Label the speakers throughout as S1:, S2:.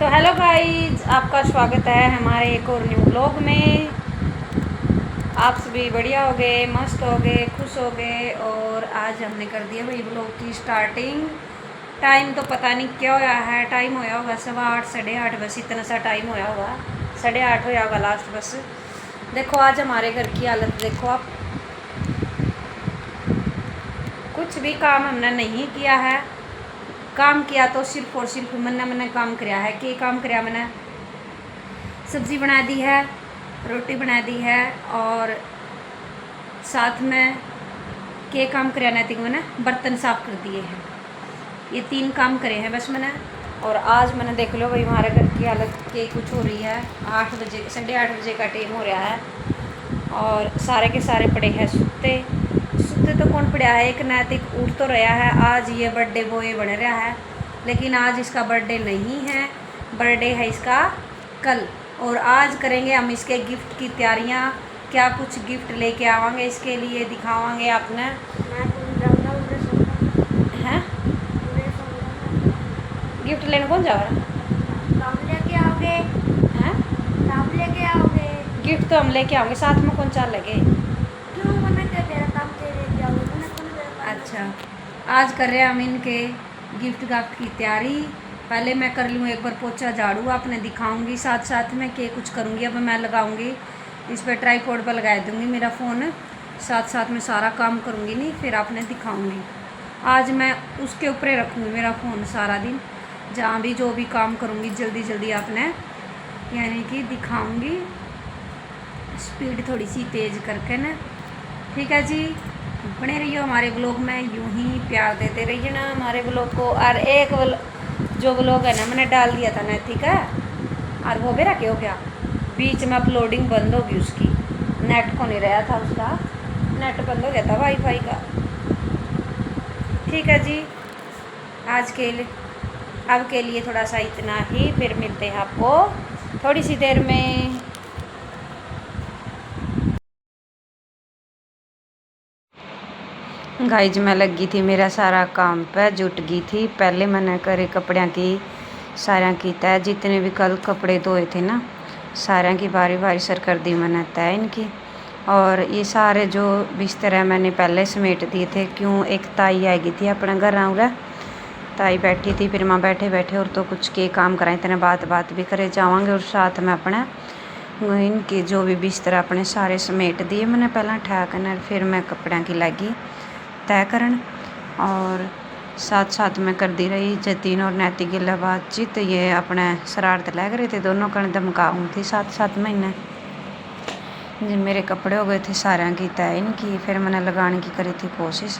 S1: तो hello guys, आपका स्वागत है हमारे एक और न्यू ब्लॉग में। आप सभी बढ़िया हो गए, मस्त हो गए, खुश हो गए। और आज हमने कर दिया भाई ब्लॉग की स्टार्टिंग। टाइम तो पता नहीं क्या होया है, टाइम होया होगा 8:15 8:30 बस, इतना सा टाइम होया होगा, 8:30 होया होगा लास्ट बस। देखो आज हमारे घर की हालत देखो आप, कुछ भी काम हमने नहीं किया है। काम किया तो सिर्फ और सिर्फ मैंने काम कराया है। कि काम कराया मैंने, सब्ज़ी बना दी है, रोटी बना दी है, और साथ में के काम कराया नैतिक मैंने बर्तन साफ कर दिए हैं। ये 3 काम करे हैं बस मैंने। और आज मैंने देख लो भाई हमारे घर की हालत के कुछ हो रही है। 8 बजे 8:30 बजे का टाइम हो रहा है और सारे के सारे पड़े हैं सुते। सुते तो कौन पड़ा है, एक नैतिक उठ तो रहा है। आज ये बर्थडे बॉय बन रहा है, लेकिन आज इसका बर्थडे नहीं है, बर्थडे है इसका कल। और आज करेंगे हम इसके गिफ्ट की तैयारियां। क्या कुछ गिफ्ट लेके आवांगे इसके लिए, दिखावांगे आपने हैं। गिफ्ट लेने कौन जा रहा है? गिफ्ट तो हम लेके आओगे, साथ में कौन चाल लगे। अच्छा, आज कर रहे हैं हम इनके गिफ्ट गाफ्ट की तैयारी। पहले मैं कर लूँ एक बार पोछा झाड़ू, आपने दिखाऊंगी, साथ साथ में के कुछ करूँगी। अब मैं लगाऊंगी इस पर ट्राईपोड पर लगा दूँगी मेरा फ़ोन, साथ साथ में सारा काम करूँगी, नहीं फिर आपने दिखाऊँगी। आज मैं उसके ऊपर रखूँगी मेरा फ़ोन सारा दिन, जहाँ भी जो भी काम करूँगी जल्दी जल्दी आपने यानी कि दिखाऊँगी, स्पीड थोड़ी सी तेज़ करके ना। ठीक है जी, बने रहिए हमारे ब्लॉग में, यूं ही प्यार देते रहिए ना हमारे ब्लॉग को। और एक जो ब्लॉग है ना मैंने डाल दिया था ना, ठीक है, और वो भी रखे हो गया, बीच में अपलोडिंग बंद होगी उसकी, नेट को नहीं रहा था उसका, नेट बंद हो गया था वाईफाई का। ठीक है जी, आज के लिए अब के लिए थोड़ा सा इतना ही, फिर मिलते हैं आपको थोड़ी सी देर में। गाइज मैं लगी थी मेरा सारा काम पे, जुट गई थी। पहले मैंने करे कपड़ों की सारा की तय, जितने भी कल कपड़े धोए थे ना सारा की बारी बारी सर कर दी मैंने तय इनकी। और ये सारे जो बिस्तर है मैंने पहले समेट दिए थे। क्यों, एक ताई आ गई थी अपने घर आऊँगा, ताई बैठी थी, फिर माँ बैठे बैठे और तो कुछ के काम कराए, इतने बात भी करे जावांगे। और साथ में अपने इनके जो भी बिस्तर अपने सारे समेट दिए मैंने पहला ठहकन, फिर मैं कपड़ों की लगी तय करन। और साथ साथ में कर दी रही जतीन और नैतिक गिला बातचीत। ये अपने शरारत लग रहे थे दोनों, कण धमकाऊँ थी साथ साथ में इन्हें। जिन मेरे कपड़े हो गए थे सारा की तय इनकी, फिर मैंने लगाने की करी थी कोशिश,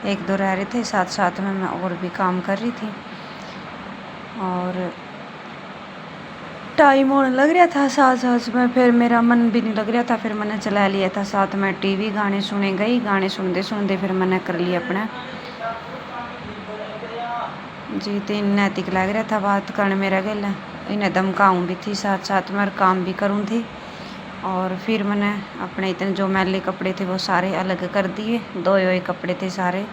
S1: 1-2 रह रहे थे, साथ साथ में मैं और भी काम कर रही थी। और टाइम होने लग रहा था साथ साथ में, फिर मेरा मन भी नहीं लग रहा था, फिर मैंने चला लिया था साथ में टीवी, गाने सुने गई, गाने सुनते सुनते फिर मैंने कर लिया अपना जी। 3 नैतिक लग रहा था बात करने मेरा गल, इन्हें धमकाऊँ भी थी साथ साथ में, काम भी करूँ थी। और फिर मैंने अपने इतने जो मैले कपड़े थे वो सारे अलग कर दिए, धोए हुए कपड़े थे सारे।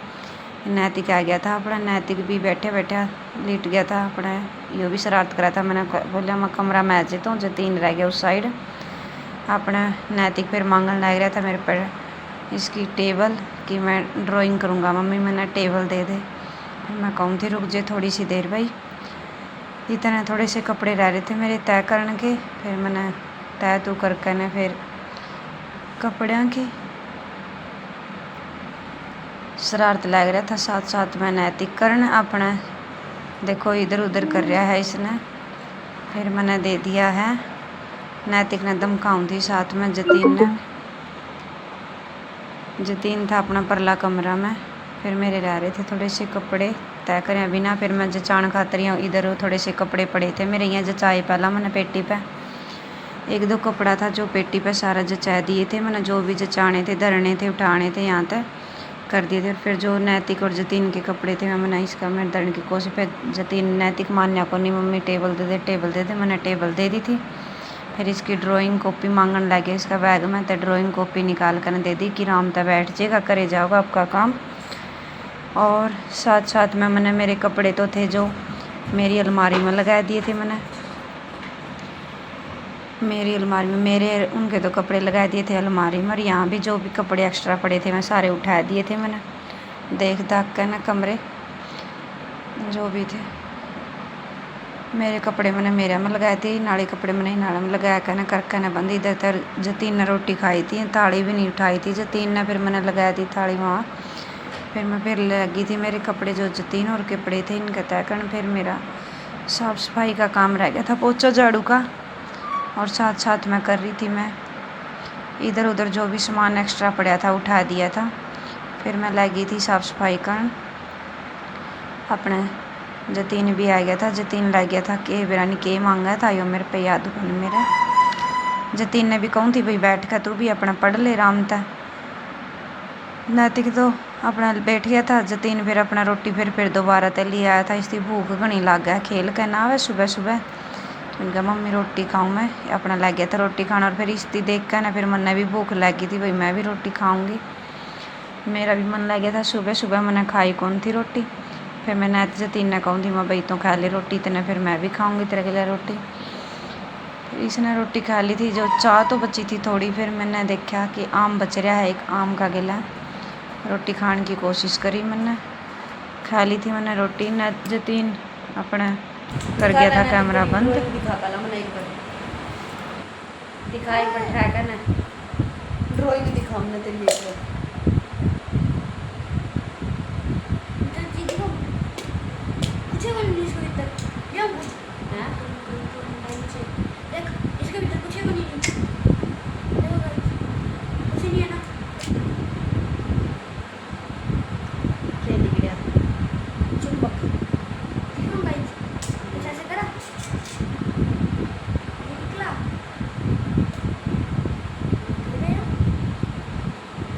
S1: नैतिक आ गया था अपना, नैतिक भी बैठे बैठा लेट गया था अपना, यो भी शरारत करा था। मैंने बोला मैं कमरा में आ जाता हूँ, जतीन रह गया उस साइड अपना। नैतिक फिर मांगने लग रहा था मेरे पर इसकी टेबल कि मैं ड्राइंग करूँगा, मम्मी मैंने टेबल दे दे। मैं कहूँ थी रुक जे थोड़ी सी देर भाई, इतने थोड़े से कपड़े रह रहे थे मेरे तय करने के। फिर मैंने तय तो करके न फिर कपड़ों की शरारत लग रहा था साथ साथ में नैतिक करण अपना, देखो इधर उधर कर रहा है इसने। फिर मैंने दे दिया है, नैतिक ने धमकाऊँ थी साथ में जतीन ने। जतीन था अपना परला कमरा में, फिर मेरे रह रहे थे थोड़े से कपड़े तय करें अभी ना। फिर मैं जचाण खातर ही इधर थोड़े से कपड़े पड़े थे मेरे, यहाँ जचाए पहला मैंने पेटी पे 1-2 कपड़ा था जो पेटी पे सारा जचा दिए थे मैंने, जो भी जचाने थे, धरने थे, उठाने थे, यहाँ तक कर दिए थे। फिर जो नैतिक और जतीन के कपड़े थे मैंने इसका मैं धरने की कोशिश पे, जतीन नैतिक मान्या को नहीं, मम्मी टेबल दे दे टेबल दे दे, मैंने टेबल दे दी थी। फिर इसकी ड्राइंग कॉपी मांगने लगे इसका बैग में, तो ड्राइंग कॉपी निकाल कर दे दी कि राम तक बैठ जाएगा, करे जाओगा आपका काम। और साथ साथ में मैंने मेरे कपड़े तो थे जो मेरी अलमारी में लगा दिए थे मैंने, मेरी अलमारी में मेरे उनके तो कपड़े लगा दिए थे अलमारी में, और यहाँ भी जो भी कपड़े एक्स्ट्रा पड़े थे मैं सारे उठा दिए थे मैंने, देख दाख कर ना कमरे जो भी थे मेरे कपड़े मैंने मेरे में लगाए थे, नाले कपड़े मैंने नाले में लगाया कर करके न बंद। इधर तर जतीन ने रोटी खाई थी, थाली भी नहीं उठाई थी जतीन ने, फिर मैंने लगाई थी थाली वहाँ। फिर मैं फिर लगी थी मेरे कपड़े जो जतीन और कपड़े थे इनका तय करना। फिर मेरा साफ़ सफाई का काम रह गया था, पोछा झाड़ू का, और साथ साथ मैं कर रही थी मैं इधर उधर जो भी सामान एक्स्ट्रा पड़ा था उठा दिया था। फिर मैं लगी थी साफ़ सफाई करन। अपने जतीन भी आ गया था, जतीन लग गया था के बिरानी के मांगा था यो मेरे पे याद बन मेरा। जतीन ने भी कहूँ थी भाई बैठ कर तू भी अपना पढ़ ले आराम था। नैतिक तो अपना बैठ गया था जतीन, फिर अपना रोटी फिर दोबारा ते ले आया था। इसकी भूख घनी लग गया खेल के ना वे सुबह सुबह, तो उनका मम्मी रोटी खाऊँ मैं, अपना लग गया था रोटी खाना। और फिर इसकी देख कर ना फिर मन भी भूख लग गई थी भाई मैं भी रोटी खाऊँगी, मेरा भी मन लग गया था। सुबह सुबह मैंने खाई कौन थी रोटी, फिर मैंने जतीन ने कहूँ थी मैं भाई तो खा ले रोटी, तेने फिर मैं भी खाऊँगी तेरे के लिए रोटी। फिर इसने रोटी खा ली थी, जो चाय तो बची थी थोड़ी, फिर मैंने देखा कि आम बच रहा है, एक आम का गिला, रोटी खाने की कोशिश करी मैंने, खा ली थी मैंने रोटी। न जतीन अपना कर गया था कैमरा बंद। दिखाई बैठा कर ना ड्राइंग दिखाऊँ ना तेरी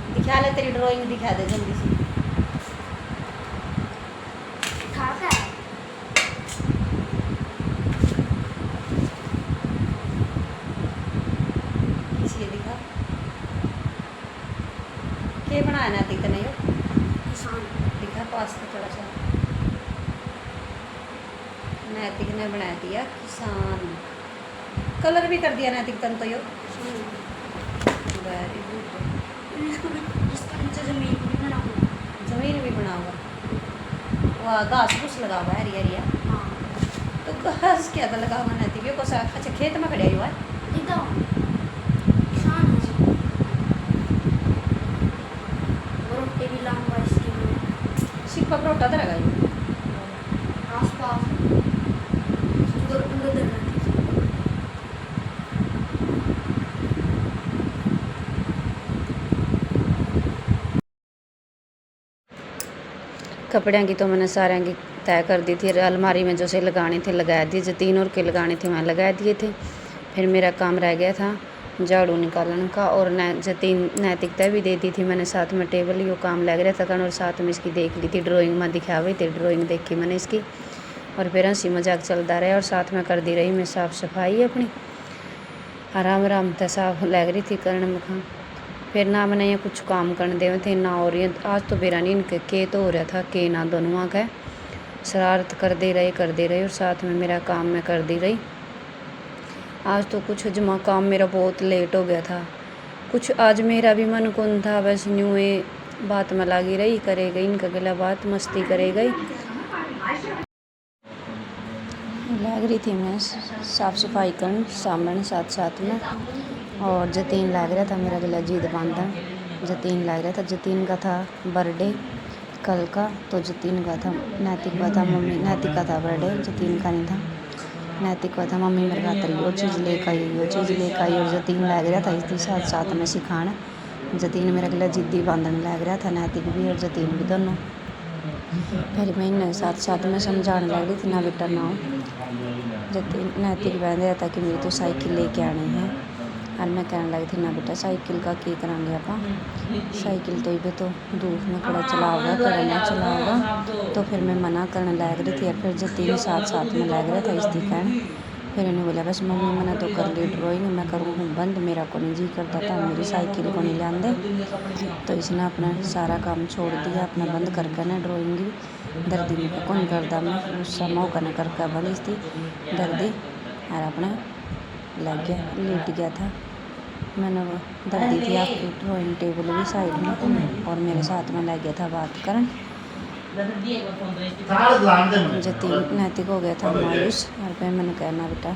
S1: दिखा ले, तेरी ड्राइंग दिखा दे जल्दी से। किसी दिखा के बनाया ना दिखता नहीं हो दिखा पास तो थोड़ा सा नैतिक ने बना दिया किसान, कलर भी कर दिया नैतिक तन तो यो वेरी गुड। जमीन भी बना हुआ, वह घास फूस लगा हुआ है हरी हरिया, तो घास क्या था लगा हुआ नैतिक को। अच्छा खेत में खड़ा हुआ है सिर्फ परोटा तो लगा कपड़े की तो मैंने सारे की तय कर दी थी, अलमारी में जो से लगाने थे लगा दिए, जो तीन और के लगाने थे मैं लगा दिए थे। फिर मेरा काम रह गया था झाड़ू निकालने का, और जतीन नैतिकता भी दे दी थी मैंने, साथ में टेबल यो काम लग रहा था कन, और साथ में इसकी देख ली थी ड्राइंग में दिखावे थे, ड्राइंग देखी मैंने इसकी, और फिर हंसी मजाक चलता रहा, और साथ में कर दी रही मैं साफ़ सफाई अपनी, आराम आराम से साफ लग रही थी करने में। फिर ना मैंने यहाँ कुछ काम करने दे थे ना, और ये आज तो बेरा नहीं इनके के तो हो रहा था के ना दोनों का शरारत कर दे रहे, और साथ में मेरा काम मैं कर दी रही। आज तो कुछ जमा काम मेरा बहुत लेट हो गया था, कुछ आज मेरा भी मन कौन था, बस न्यू ये बात में लगी रही, करे गई इनका गला बात मस्ती करे गई, लग रही थी मैं साफ़ सफाई करने सामने साथ साथ में। और जतीन लग रहा था मेरा गला जीद बांधा, जतीन लग रहा था, जतीन का था बर्थडे कल का, तो जतीन का था, नैतिक का था मम्मी, नैतिक का था बर्थडे, जतीन का नहीं था, नैतिक का था मम्मी मेरे खातर वो चीज़ लेकर आई, वो चीज़ लेकर आई, और जतीन लग रहा था इसके साथ साथ में सिखाना। जतीन मेरा गला जिद्दी बांधने लग रहा था, नैतिक भी और जतीन भी दोनों। फिर मैं इन्हें साथ साथ में समझाने लग रही थी ना बेटा ना हो, जतीन नैतिक बहन रहा था कि मेरी तो साइकिल लेके आनी है, और मैं कहने लगी थी ना बेटा साइकिल का की करांगे आप, साइकिल तो ये तो धूप में कड़ा चलाओगा कड़ा ना चलाओगा, तो फिर मैं मना करने लग रही थी, और फिर जतीन साथ साथ में लग रहा था इसकी कहन। फिर इन्हें बोला बस मम्मी मैंने तो कर ली ड्राइंग, मैं करूँ हूँ बंद, मेरा को नहीं जी करता था मेरी साइकिल को नहीं लाने, तो इसने अपना सारा काम छोड़ दिया, अपना बंद करके ना ड्राइंग दर्दी में कौन करता, मैं गुस्सा मौका न करके बंद इसकी दर्दी, और अपना लग गया, लेट गया था। मैंने वो दादी थी आपकी ड्राइंग टेबल भी साइड में और मेरे साथ में लग गया था बात करन। जतीन नैतिक हो गया था मायूस और फिर मैंने कहना बेटा